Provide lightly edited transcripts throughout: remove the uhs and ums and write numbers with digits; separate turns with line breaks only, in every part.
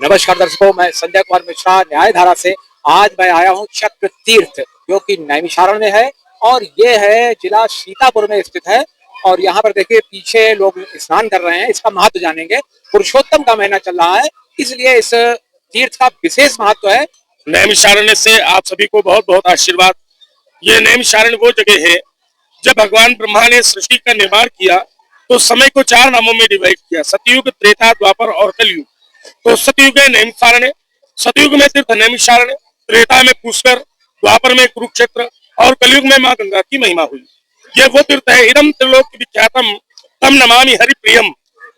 नमस्कार दर्शकों, मैं संजय कुमार मिश्रा न्यायधारा से। आज मैं आया हूँ चक्र तीर्थ, जो कि नैमिषारण्य में है और ये है जिला सीतापुर में स्थित है। और यहाँ पर देखिए पीछे लोग स्नान कर रहे हैं। इसका महत्व जानेंगे। पुरुषोत्तम का महीना चल रहा है, इसलिए इस तीर्थ का विशेष महत्व है।
नैमिषारण्य से आप सभी को बहुत बहुत आशीर्वाद। ये नैमिषारण्य वो जगह है, जब भगवान ब्रह्मा ने सृष्टि का निर्माण किया तो समय को 4 नामों में डिवाइड किया: सतयुग, त्रेता, द्वापर और कलयुग। तो सतयुग है नैमिषारण्य, सतयुग में तीर्थ नैमिषारण्य, त्रेता में पुष्कर, द्वापर में कुरुक्षेत्र और कलयुग में माँ गंगा की महिमा हुई। ये वो तीर्थ है। इदम त्रिलोक विख्यातम तम नमामि हरि प्रियम।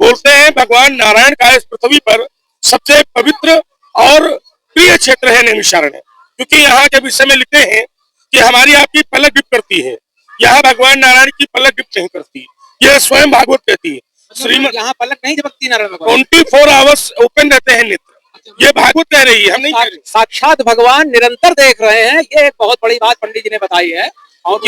बोलते हैं भगवान नारायण का इस पृथ्वी पर सबसे पवित्र और प्रिय क्षेत्र है नैमिषारण्य, क्योंकि यहाँ के विषय में लिखते हैं कि हमारी आपकी पलक डिप करती है, यहाँ भगवान नारायण की पलक डिप नहीं करती। यह स्वयं भागवत कहती है।
श्रीमद यहाँ पलक नहीं झपकती नारायण में,
24 आवर्स ओपन रहते हैं नेत्र। ये भागवत कह रही है, हम नहीं कह रहे।
साक्षात भगवान निरंतर देख रहे हैं। ये एक बहुत बड़ी बात पंडित जी ने बताई है। और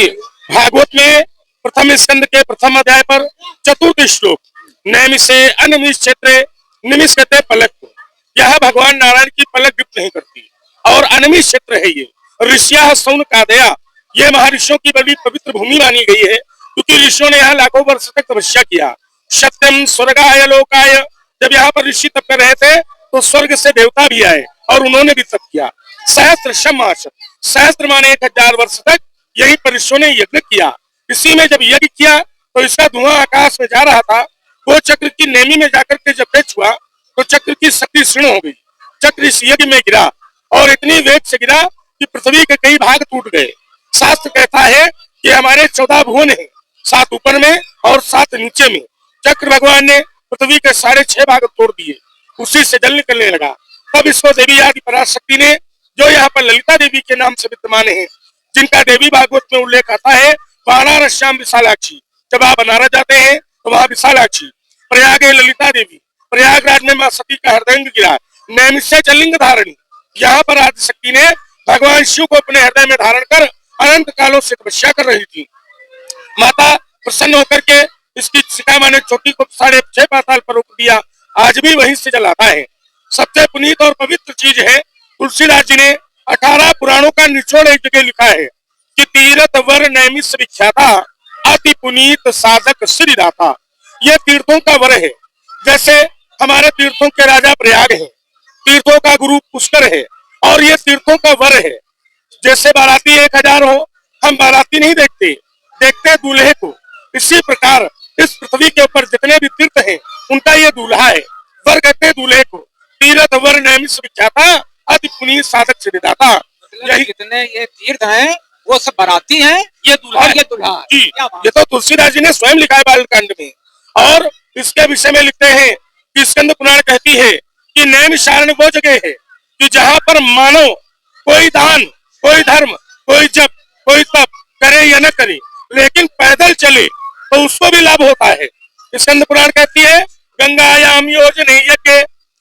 भागवत में प्रथम स्कंद के प्रथम अध्याय पर चतुर्थ श्लोक, नैमिषे अनिमिष क्षेत्रे, निमिष कहते पलक को। यह भगवान नारायण की पलक डिप नहीं करती और अनिमिष क्षेत्र है ये। ऋषिया सौन कादया, ये महर्षियों की बड़ी पवित्र भूमि मानी गई है, क्योंकि ऋषियों ने यहाँ लाखों वर्ष तक तपस्या किया। सत्यम स्वर्गाय लोकाय, जब यहाँ पर ऋषि तप कर रहे थे तो स्वर्ग से देवता भी आए और उन्होंने भी तप किया। सहस्त्र शमाश, सहस्त्र माने 1000 वर्ष तक यही पर ऋषियों ने यज्ञ किया। इसी में जब यज्ञ किया तो इसका धुआं आकाश में जा रहा था। वो चक्र की नेमी में जाकर के जब टच हुआ तो चक्र की शक्ति क्षीण हो गई। चक्र इस यज्ञ में गिरा और इतनी वेग से गिरा कि पृथ्वी के कई भाग टूट गए। शास्त्र कहता है कि हमारे 14 भुवन है, 7 ऊपर में और 7 नीचे में। चक्र भगवान ने पृथ्वी के 6.5 भाग तोड़ दिए, उसी से जल निकलने लगा। तब इसको देवी आदि पराशक्ति ने, जो यहाँ पर ललिता देवी के नाम से विद्यमान है, जिनका देवी भागवत में उल्लेख आता है, वाराणस्याम विशालाक्षी। जब आप बनारस जाते हैं तो वहां विशालाक्षी, प्रयाग है ललिता देवी, प्रयागराज में माँ सती का हृदय गिरा, नैमिषे च लिंग धारणी। यहाँ पर आदिशक्ति ने भगवान शिव को अपने हृदय में धारण कर अनंत कालों से तपस्या कर रही थी। माता प्रसन्न होकर के इसकी शिखा माने चोटी को 6.5 पाताल पर रोक दिया। आज भी वहीं से जलाता है। सबसे पुनीत और पवित्र चीज है, तुलसीदास जी ने 18 पुराणों का निचोड़ एक जगह लिखा है कि तीर्थ वर नैमिष विख्याता, अति पुनीत साधक श्रीदाता। ये तीर्थों का वर है। जैसे हमारे तीर्थों के राजा प्रयाग है, तीर्थों का गुरु पुष्कर है, और ये तीर्थों का वर है। जैसे बाराती 1000 हो, हम बाराती नहीं देखते, देखते दूल्हे को। इसी प्रकार इस पृथ्वी के ऊपर जितने भी तीर्थ हैं, उनका ये दूल्हा है। वर कहते दूल्हे को। तीर्थ वर नैमिष विख्याता, अति पुनीत साधक श्रीदाता।
यही जितने ये तीर्थ हैं वो सब बाराती हैं, ये दूल्हा ये दूल्हा।
ये तो तुलसीदास जी ने स्वयं लिखा है बालकांड में। और इसके विषय में लिखते हैं कि स्कंद पुराण कहती है कि नैमिषारण्य वो जगह है कि जहाँ पर मानो कोई दान, कोई धर्म, कोई जप, कोई तप करे या न करे, लेकिन पैदल चले तो उसको भी लाभ होता है। स्कंद पुराण कहती है, गंगायाम योजन यज्ञ,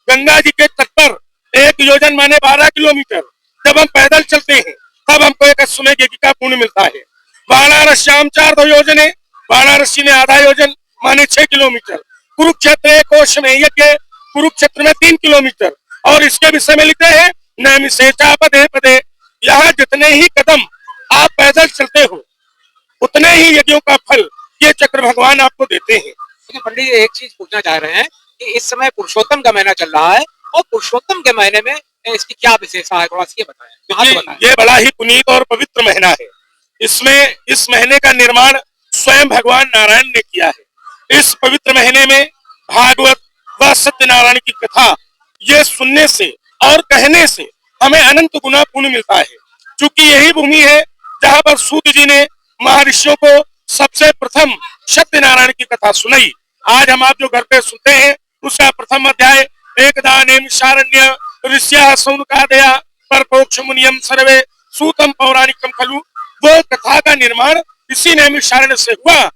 गंगा जी के तट पर 1 योजन माने 12 किलोमीटर जब हम पैदल चलते हैं तब हमको एक अश्वमेध यज्ञ का पुण्य मिलता है। वाराणस्याम 4 योजन, वाराणसी में आधा योजन माने 6 किलोमीटर। कुरुक्षेत्र कोश में यज्ञ, कुरुक्षेत्र में 3 किलोमीटर। और इसके विषय में लिखते हैं, नैमिषे च पदे पदे, यहाँ जितने ही कदम आप पैदल चलते हो उतने ही यज्ञों का फल ये चक्र भगवान आपको देते हैं।
पंडित जी एक चीज पूछना चाह रहे हैं कि इस समय पुरुषोत्तम का महीना चल रहा है और पुरुषोत्तम के महीने में इसकी क्या विशेषता है, थोड़ा सा बताएं।
ये बड़ा ही पुनीत और पवित्र महीना है। इसमें इस महीने का निर्माण स्वयं भगवान नारायण ने किया है। इस पवित्र महीने में भागवत व सत्यनारायण की कथा ये सुनने से और कहने से हमें अनंत गुना पुण्य मिलता है। क्योंकि यही भूमि है जहाँ पर सूत जी ने महर्षियों को सबसे प्रथम सत्यनारायण की कथा सुनाई। आज हम आप जो घर पे सुनते हैं उसका प्रथम अध्याय, एकदा नैमिषारण्य ऋष्या सौनकादया परपोक्ष मुनियम सर्वे सूतम पौराणिकम खलु। वो कथा का निर्माण इसी नैमिषारण्य से हुआ।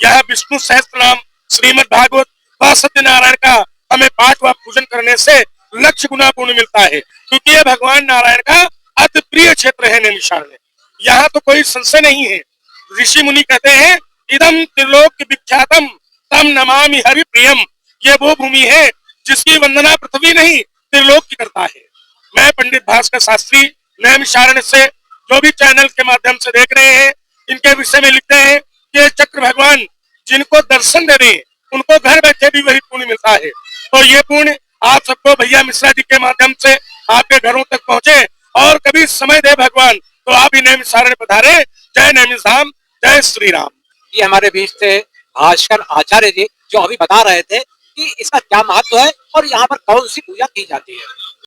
यह विष्णु सहस्त्र नाम श्रीमद् भागवत व सत्यनारायण का हमें पाठ व पूजन करने से लक्ष्य गुना पुण्य मिलता है, क्योंकि यह भगवान नारायण का अति प्रिय क्षेत्र है नैमिषारण्य। यहाँ तो कोई संशय नहीं है। ऋषि मुनि कहते हैं, इदम त्रिलोक विख्यातम तम नमामि हरि प्रियम। ये वो भूमि है जिसकी वंदना पृथ्वी नहीं त्रिलोक की करता है। मैं पंडित भास्कर शास्त्री नैमिषारण्य से जो भी चैनल के माध्यम से देख रहे हैं, इनके विषय में लिखते हैं कि ये चक्र भगवान जिनको दर्शन दे दें उनको घर बैठे भी वही पुण्य मिलता है। तो ये पुण्य आप सबको भैया मिश्रा जी के माध्यम से आपके घरों तक पहुंचे और कभी समय दे भगवान तो आप ही नैमिषारण्य पधारे। जय नैमिष धाम, जय श्री राम।
ये हमारे बीच थे भास्कर आचार्य जी, जो अभी बता रहे थे कि इसका क्या महत्व है और यहाँ पर कौन सी पूजा की जाती है।